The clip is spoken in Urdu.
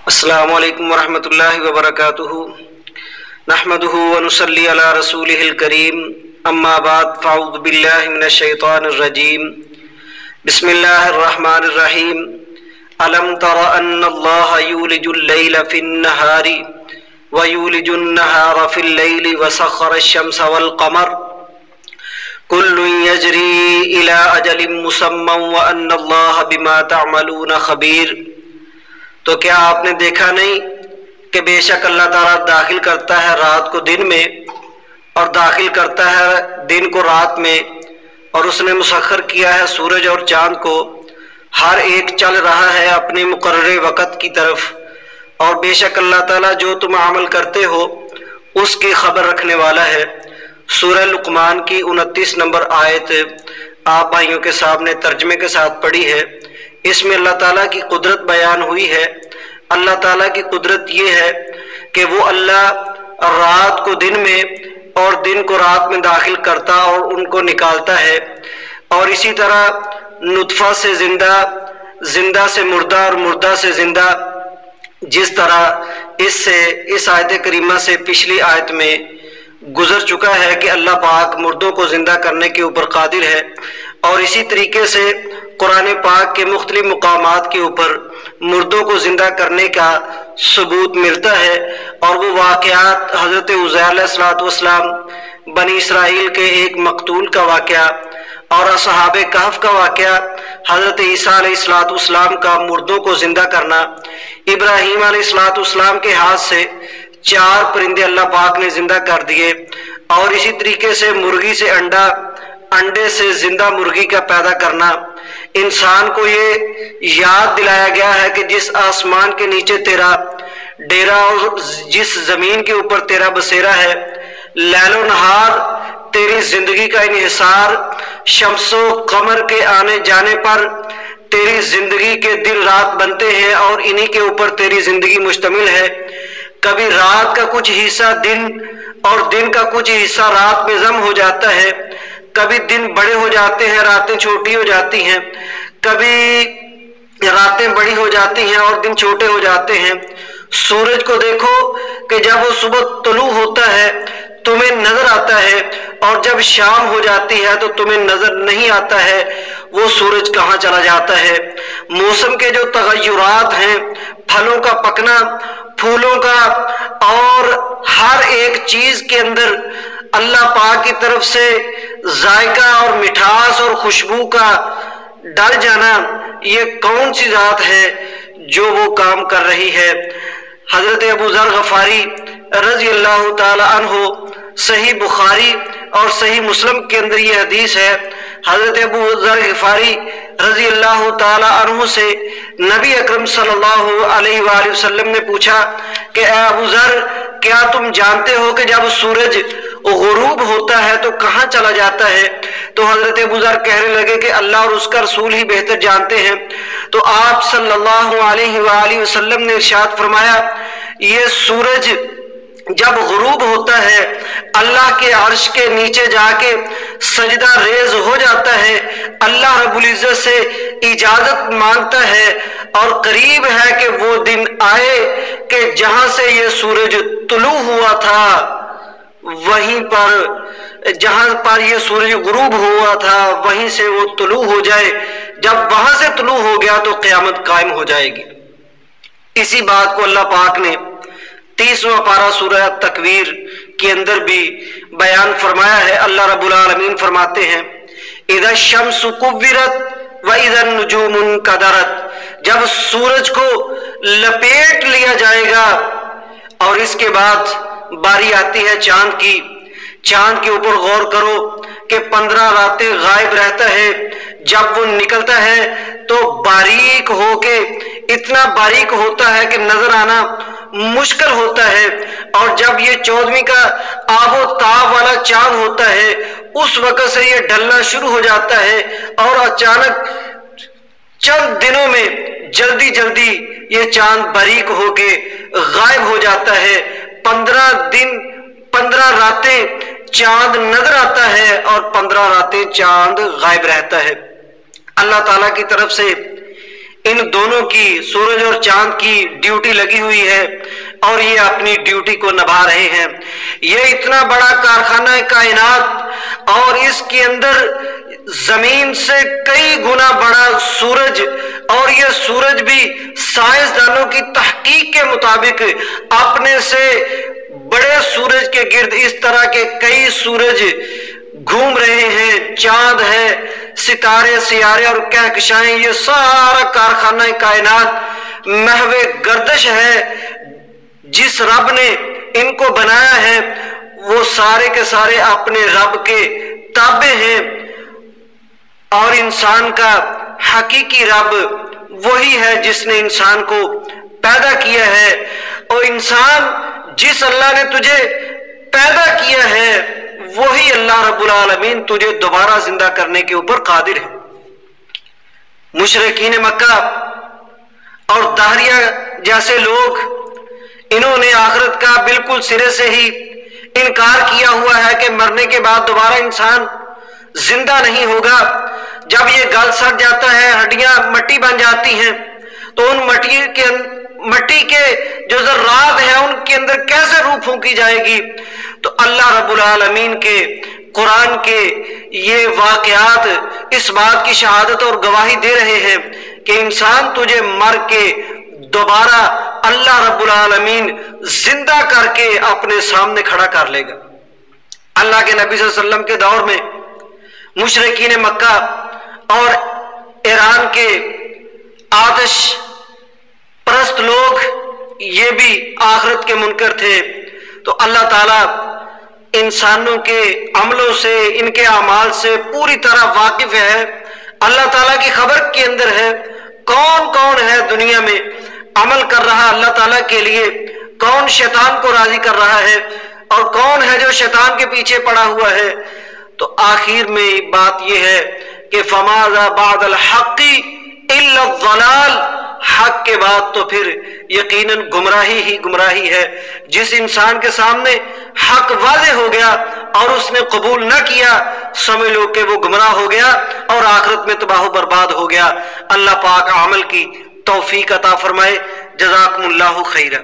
السلام علیکم ورحمۃ اللہ وبرکاتہ نحمده ونصلی علی رسولہ الکریم اما بعد فاعوذ باللہ من الشیطان الرجیم بسم اللہ الرحمن الرحیم الم تر ان اللہ یولج اللیل فی النہار ویولج النہار فی اللیل وسخر الشمس والقمر کل یجری الی اجل مسمی وان اللہ بما تعملون خبیر۔ تو کیا آپ نے دیکھا نہیں کہ بے شک اللہ تعالیٰ داخل کرتا ہے رات کو دن میں اور داخل کرتا ہے دن کو رات میں، اور اس نے مسخر کیا ہے سورج اور چاند کو، ہر ایک چل رہا ہے اپنے مقرر وقت کی طرف، اور بے شک اللہ تعالیٰ جو تم عمل کرتے ہو اس کی خبر رکھنے والا ہے۔ سورہ لقمان کی 29 نمبر آیت آپ بھائیوں کے سامنے ترجمے کے ساتھ پڑھی ہے۔ اس میں اللہ تعالیٰ کی قدرت بیان ہوئی ہے۔ اللہ تعالیٰ کی قدرت یہ ہے کہ وہ اللہ رات کو دن میں اور دن کو رات میں داخل کرتا اور ان کو نکالتا ہے، اور اسی طرح نطفہ سے زندہ، زندہ سے مردہ اور مردہ سے زندہ، جس طرح اس آیت کریمہ سے پچھلی آیت میں گزر چکا ہے کہ اللہ پاک مردوں کو زندہ کرنے کے اوپر قادر ہے، اور اسی طریقے سے قرآن پاک کے مختلف مقامات کے اوپر مردوں کو زندہ کرنے کا ثبوت ملتا ہے، اور وہ واقعات حضرت عزیر علیہ السلام، بنی اسرائیل کے ایک مقتول کا واقعہ، اور اصحاب کہف کا واقعہ، حضرت عیسیٰ علیہ السلام کا مردوں کو زندہ کرنا، ابراہیم علیہ السلام کے ہاتھ سے 4 پرندے اللہ پاک نے زندہ کر دیے، اور اسی طریقے سے مرغی سے انڈے سے زندہ مرغی کا پیدا کرنا۔ انسان کو یہ یاد دلایا گیا ہے کہ جس آسمان کے نیچے تیرا ڈیرا اور جس زمین کے اوپر تیرا بسیرا ہے، لیل و نہار تیری زندگی کا انحصار شمس و قمر کے آنے جانے پر تیری زندگی کے دن رات بنتے ہیں، اور انہی کے اوپر تیری زندگی مشتمل ہے۔ کبھی رات کا کچھ حصہ دن اور دن کا کچھ حصہ رات میں ضم ہو جاتا ہے، کبھی دن بڑے ہو جاتے ہیں راتیں چھوٹی ہو جاتی ہیں، کبھی راتیں بڑی ہو جاتی ہیں اور دن چھوٹے ہو جاتے ہیں۔ سورج کو دیکھو کہ جب وہ صبح طلوع ہوتا ہے تمہیں نظر آتا ہے، اور جب شام ہو جاتی ہے تو تمہیں نظر نہیں آتا ہے وہ سورج کہاں چلا جاتا ہے۔ موسم کے جو تغیرات ہیں، پھلوں کا پکنا، پھولوں کا، اور ہر ایک چیز کے اندر اللہ پاک کی طرف سے ذائقہ اور مٹھاس اور خوشبو کا ڈل جانا، یہ کون سی ذات ہے جو وہ کام کر رہی ہے۔ حضرت ابو ذر غفاری رضی اللہ تعالی عنہ، صحیح بخاری اور صحیح مسلم کے اندر یہ حدیث ہے، حضرت ابو ذر غفاری رضی اللہ تعالی عنہ سے نبی اکرم صلی اللہ علیہ وآلہ وسلم نے پوچھا کہ اے ابو ذر، کیا تم جانتے ہو کہ جب سورج غروب ہوتا ہے تو کہاں چلا جاتا ہے؟ تو حضرت ابو ذر کہنے لگے کہ اللہ اور اس کا رسول ہی بہتر جانتے ہیں۔ تو آپ صلی اللہ علیہ وآلہ وسلم نے ارشاد فرمایا، یہ سورج جب غروب ہوتا ہے اللہ کے عرش کے نیچے جا کے سجدہ ریز ہو جاتا ہے، اللہ رب العزت سے اجازت مانگتا ہے، اور قریب ہے کہ وہ دن آئے کہ جہاں سے یہ سورج طلوع ہوا تھا وہیں پر، جہاں پر یہ سورج غروب ہوا تھا وہیں سے وہ طلوع ہو جائے۔ جب وہاں سے طلوع ہو گیا تو قیامت قائم ہو جائے گی۔ اسی بات کو اللہ پاک نے 30واں پارہ سورہ تکویر کے اندر بھی بیان فرمایا ہے۔ اللہ رب العالمین فرماتے ہیں، اذا الشمس کورت واذا النجوم انکدرت، جب سورج کو لپیٹ لیا جائے گا، اور اس کے بعد باری آتی ہے چاند کی۔ چاند کے اوپر غور کرو کہ 15 راتیں غائب رہتا ہے، جب وہ نکلتا ہے تو باریک ہو کے اتنا باریک ہوتا ہے کہ نظر آنا مشکل ہوتا ہے، اور جب یہ 14ویں کا آب و تاب والا چاند ہوتا ہے اس وقت سے یہ ڈھلنا شروع ہو جاتا ہے، اور اچانک چند دنوں میں جلدی جلدی یہ چاند باریک ہو کے غائب ہو جاتا ہے۔ 15 دن 15 راتیں چاند نظر آتا ہے اور 15 راتیں چاند غائب رہتا ہے۔ اللہ تعالیٰ کی طرف سے ان دونوں کی، سورج اور چاند کی ڈیوٹی لگی ہوئی ہے اور یہ اپنی ڈیوٹی کو نبھا رہے ہیں۔ یہ اتنا بڑا کارخانہ کائنات اور اس کے اندر زمین سے کئی گنا بڑا سورج، اور یہ سورج بھی سائنسدانوں کی تحقیق کے مطابق اپنے سے بڑے سورج کے گرد اس طرح کے کئی سورج گھوم رہے ہیں، چاند ہے، ستارے سیارے اور کہکشائیں، یہ سارا کارخانہ کائنات محو گردش ہے۔ جس رب نے ان کو بنایا ہے وہ سارے کے سارے اپنے رب کے تابع ہیں، اور انسان کا حقیقی رب وہی ہے جس نے انسان کو پیدا کیا ہے، اور انسان جس اللہ نے تجھے پیدا کیا ہے وہی اللہ رب العالمین تجھے دوبارہ زندہ کرنے کے اوپر قادر ہے۔ مشرکین مکہ اور دہریہ جیسے لوگ، انہوں نے آخرت کا بالکل سرے سے ہی انکار کیا ہوا ہے کہ مرنے کے بعد دوبارہ انسان زندہ نہیں ہوگا۔ جب یہ گل سڑ جاتا ہے، ہڈیاں مٹی بن جاتی ہیں، تو ان مٹی کے جو ذرات ہیں ان کے اندر کیسے روح پھونکی جائے گی؟ تو اللہ رب العالمین کے قرآن کے یہ واقعات اس بات کی شہادت اور گواہی دے رہے ہیں کہ انسان تجھے مر کے دوبارہ اللہ رب العالمین زندہ کر کے اپنے سامنے کھڑا کر لے گا۔ اللہ کے نبی صلی اللہ علیہ وسلم کے دور میں مشرکین مکہ اور ایران کے آتش پرست لوگ یہ بھی آخرت کے منکر تھے۔ تو اللہ تعالیٰ انسانوں کے عملوں سے، ان کے اعمال سے پوری طرح واقف ہے۔ اللہ تعالیٰ کی خبر کے اندر ہے کون کون ہے دنیا میں عمل کر رہا اللہ تعالیٰ کے لیے، کون شیطان کو راضی کر رہا ہے اور کون ہے جو شیطان کے پیچھے پڑا ہوا ہے۔ تو آخر میں بات یہ ہے کہ فَمَاذَا بَعْدَ الْحَقِّ إِلَّا الضَّلَالِ، حق کے بعد تو پھر یقیناً گمراہی ہی گمراہی ہے۔ جس انسان کے سامنے حق واضح ہو گیا اور اس نے قبول نہ کیا، سمجھ لو کہ وہ گمراہ ہو گیا اور آخرت میں تباہ و برباد ہو گیا۔ اللہ پاک عمل کی توفیق عطا فرمائے۔ جزاکم اللہ خیرا۔